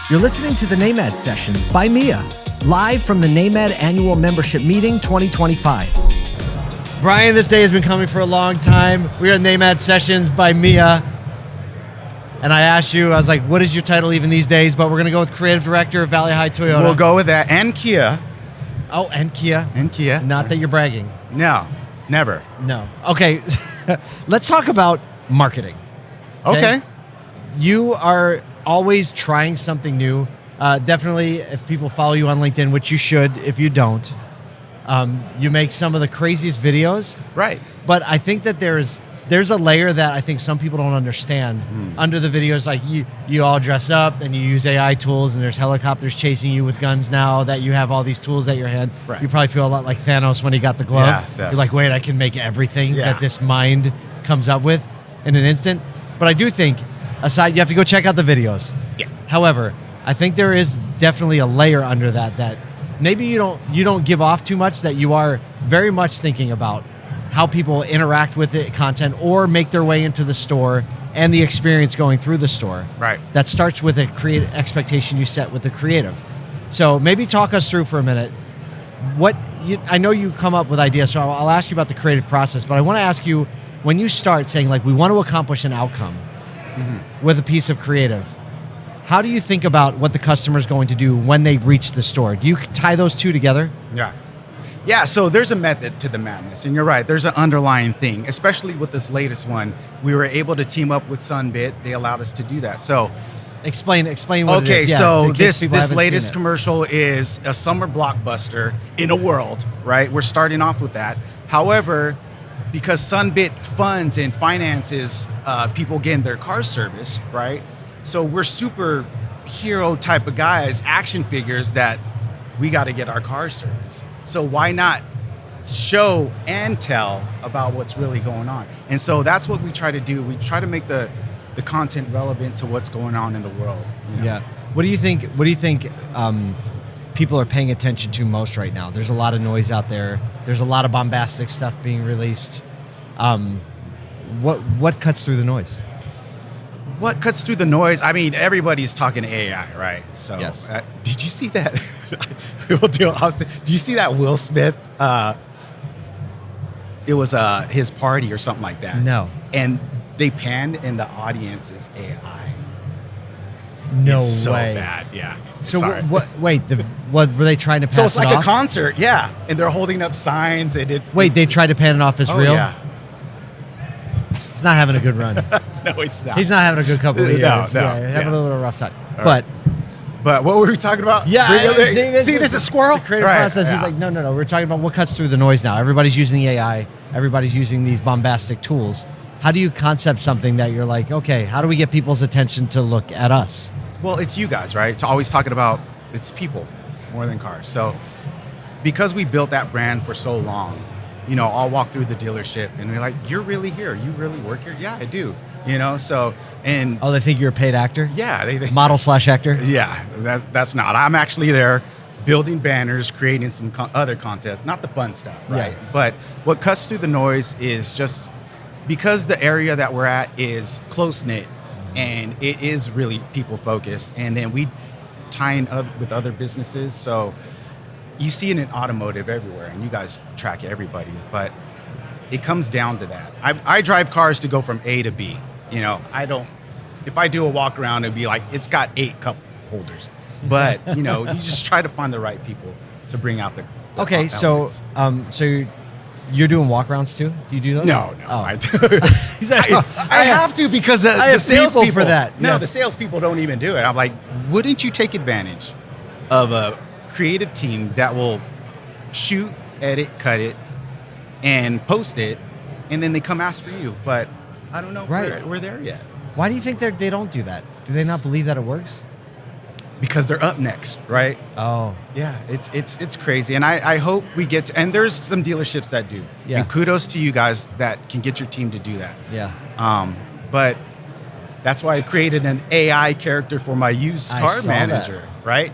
You're listening to the NAMAD Sessions by Mia, live from the NAMAD Annual Membership Meeting 2025. Brian, this day has been coming for a long time. We are at NAMAD Sessions by Mia. And I asked you, I was like, what is your title even these days? But we're going to go with Creative Director of Valley High Toyota. We'll go with that. And Kia. Oh, and Kia. And Kia. Not that you're bragging. No, never. No. Okay, let's talk about marketing. Okay. You are always trying something new. Definitely, if people follow you on LinkedIn, which you should if you don't, you make some of the craziest videos. Right. But I think that there's a layer that I think some people don't understand under the videos. Like you all dress up and you use AI tools and there's helicopters chasing you with guns now that you have all these tools at your hand. Right. You probably feel a lot like Thanos when he got the glove. Yes. You're like, wait, I can make everything Yeah. that this mind comes up with in an instant. But I do think, aside, you have to go check out the videos. Yeah. However, I think there is definitely a layer under that maybe you don't give off too much, that you are very much thinking about how people interact with the content or make their way into the store and the experience going through the store. Right. That starts with a creative expectation you set with the creative. So maybe talk us through for a minute. I know you come up with ideas, so I'll ask you about the creative process, but I want to ask you, when you start saying, like, we want to accomplish an outcome with a piece of creative, how do you think about what the customer is going to do when they reach the store? Do you tie those two together? Yeah. Yeah, so there's a method to the madness, and you're right, there's an underlying thing, especially with this latest one. We were able to team up with Sunbit. They allowed us to do that. So Explain what it okay, is. Yeah, so in case this people haven't latest seen it. commercial is a summer blockbuster in a world, right? We're starting off with that. However, because Sunbit funds and finances people getting their car service, right? So we're superhero type of guys, action figures that we got to get our car service. So why not show and tell about what's really going on? And so that's what we try to do. We try to make the content relevant to what's going on in the world. You know? Yeah. What do you think people are paying attention to most right now? There's a lot of noise out there. There's a lot of bombastic stuff being released. What cuts through the noise? What cuts through the noise? I mean, everybody's talking AI, right? So, yes. Did you see that? Did you see that Will Smith? It was his party or something like that. No. And they panned, and the audience is AI. No it's so way. bad, yeah. So Sorry. what were they trying to pass? So it's like off? a concert, yeah. And they're holding up signs, and it's Wait, they tried to pan it off as real? Yeah. He's not having a good run. No, it's not. He's not having a good couple of years. No, yeah, having a little rough time. But what were we talking about? yeah, See, this is squirrel. The creative Right, process. yeah. He's like, no. We're talking about what cuts through the noise now. Everybody's using AI. Everybody's using these bombastic tools. How do you concept something that you're like, okay, how do we get people's attention to look at us? Well, it's you guys, right? It's always talking about it's people more than cars. So because we built that brand for so long, I'll walk through the dealership and they're like, you're really here? You really work here? Yeah, I do. So, and Oh, they think you're a paid actor? yeah, they Model/actor? yeah, that's not. I'm actually there building banners, creating some other contests, not the fun stuff, right? Yeah. But what cuts through the noise is just because the area that we're at is close-knit and it is really people-focused, and then we tie in with other businesses. So you see it in automotive everywhere, and you guys track everybody, but it comes down to that. I drive cars to go from A to B. If I do a walk around, it'd be like, it's got 8 cup holders. But, you just try to find the right people to bring out the Okay, so you're doing walk-arounds too? Do you do those? No. Oh. He's like, I have to because I the have salespeople people for that. No, Yes. the salespeople don't even do it. I'm like, wouldn't you take advantage of a creative team that will shoot, edit, cut it, and post it, and then they come ask for you? But I don't know if we're there yet. Why do you think they don't do that? Do they not believe that it works? Because they're up next, right? Oh. Yeah, it's crazy. And I hope we get to, and there's some dealerships that do. Yeah. And kudos to you guys that can get your team to do that. Yeah. But that's why I created an AI character for my used car saw manager, right?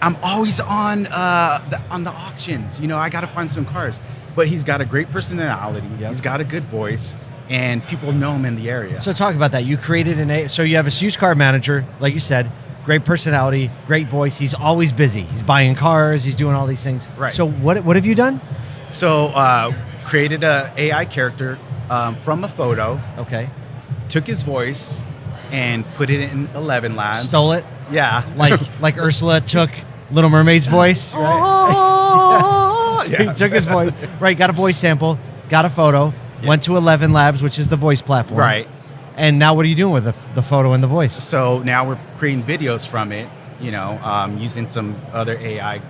I'm always on the auctions. I got to find some cars. But he's got a great personality. Yep. He's got a good voice. And people know him in the area. So talk about that. You created so you have a used car manager, like you said. great personality, great voice. He's always busy. He's buying cars. He's doing all these things. Right. So what have you done? So created a AI character from a photo, Okay. took his voice and put it in 11 Labs. Stole it Yeah. like Ursula took Little Mermaid's voice. Right? Oh, He took his voice. Right. Got a voice sample. Got a photo. Yeah. Went to 11 Labs, which is the voice platform. Right. And now what are you doing with the photo and the voice? So now we're creating videos from it, using some other AI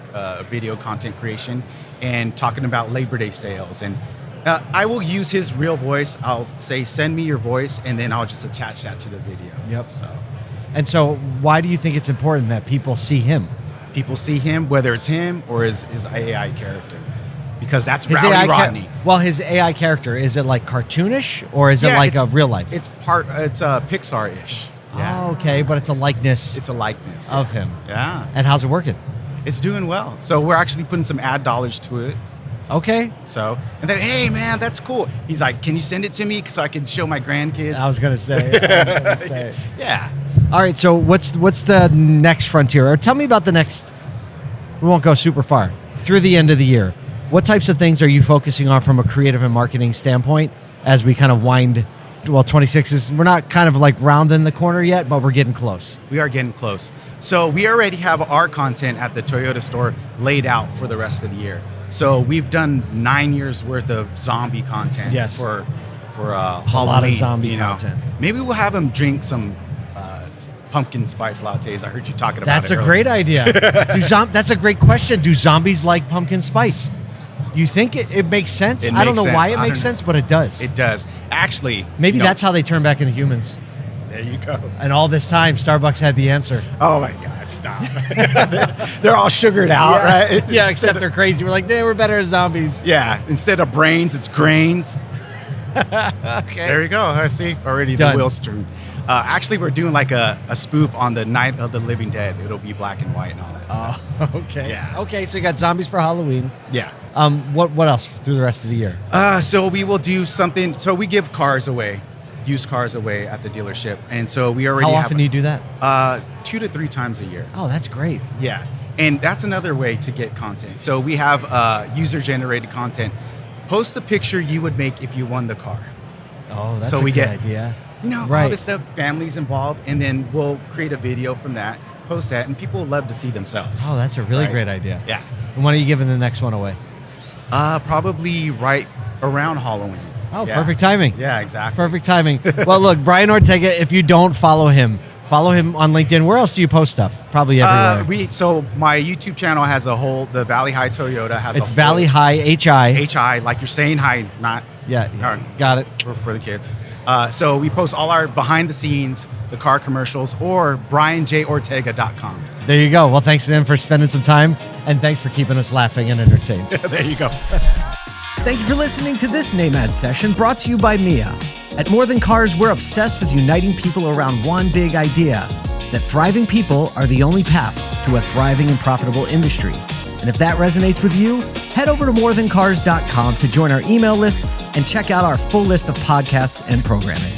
video content creation and talking about Labor Day sales. And I will use his real voice. I'll say, send me your voice, and then I'll just attach that to the video. Yep. So And why do you think it's important that people see him? people see him, whether it's him or his AI character, because that's His Rowdy AI Rodney. well, his AI character, is it like cartoonish or is it Yeah, like it's- a real life? It's Pixar-ish. Yeah. Oh, okay, but it's a likeness It's a likeness of him. Yeah. And how's it working? It's doing well. So we're actually putting some ad dollars to it. Okay. So, and then, hey man, that's cool. He's like, can you send it to me so I can show my grandkids? I was gonna say. Yeah. All right. So what's the next frontier? Or tell me about the next. We won't go super far through the end of the year. What types of things are you focusing on from a creative and marketing standpoint as we kind of wind? Well, 26 is, we're not kind of like rounding the corner yet, but we're getting close. We are getting close. So we already have our content at the Toyota store laid out for the rest of the year. So we've done 9 years worth of zombie content Yes. for Halloween. A lot of zombie content. Maybe we'll have them drink some pumpkin spice lattes. I heard you talking about That's it a earlier. great idea. That's a great question. Do zombies like pumpkin spice? You think it makes sense? It I don't makes know why sense. it I makes don't know. sense, but it does. It does. Actually, Maybe that's how they turn back into humans. There you go. And all this time, Starbucks had the answer. Oh my God, stop. They're all sugared out, right? Yeah, except they're crazy. We're like, we're better as zombies. Yeah, instead of brains, it's grains. Okay. There you go. I see. Already Done. the wheels turned. Actually, we're doing like a spoof on the Night of the Living Dead. It'll be black and white and all that stuff. Oh, okay. Yeah. Okay, so you got zombies for Halloween. Yeah. What else through the rest of the year? So we will do something. So we give cars away, used cars away at the dealership. And so we already How have often do you do that? 2 to 3 times a year. Oh, that's great. Yeah. And that's another way to get content. So we have user-generated content. Post the picture you would make if you won the car. Oh, that's So a we good get- idea. All Right. this stuff, families involved, and then we'll create a video from that, post that, and people love to see themselves. Oh, that's a really Right. great idea. Yeah. And when are you giving the next one away? Probably right around Halloween. Oh, Yeah. perfect timing. Yeah, exactly. Perfect timing. Well, look, Brian Ortega, if you don't follow him on LinkedIn. Where else do you post stuff? Probably everywhere. So my YouTube channel has the Valley High Toyota has It's a Valley High HI. HI, like you're saying high, not Yeah, All right. got it. for the kids. So we post all our behind the scenes, the car commercials, or brianjortega.com. There you go. Well, thanks to them for spending some time, and thanks for keeping us laughing and entertained. There you go. Thank you for listening to this NAMAD session brought to you by Mia. At More Than Cars, we're obsessed with uniting people around one big idea, that thriving people are the only path to a thriving and profitable industry. And if that resonates with you, head over to morethancars.com to join our email list and check out our full list of podcasts and programming.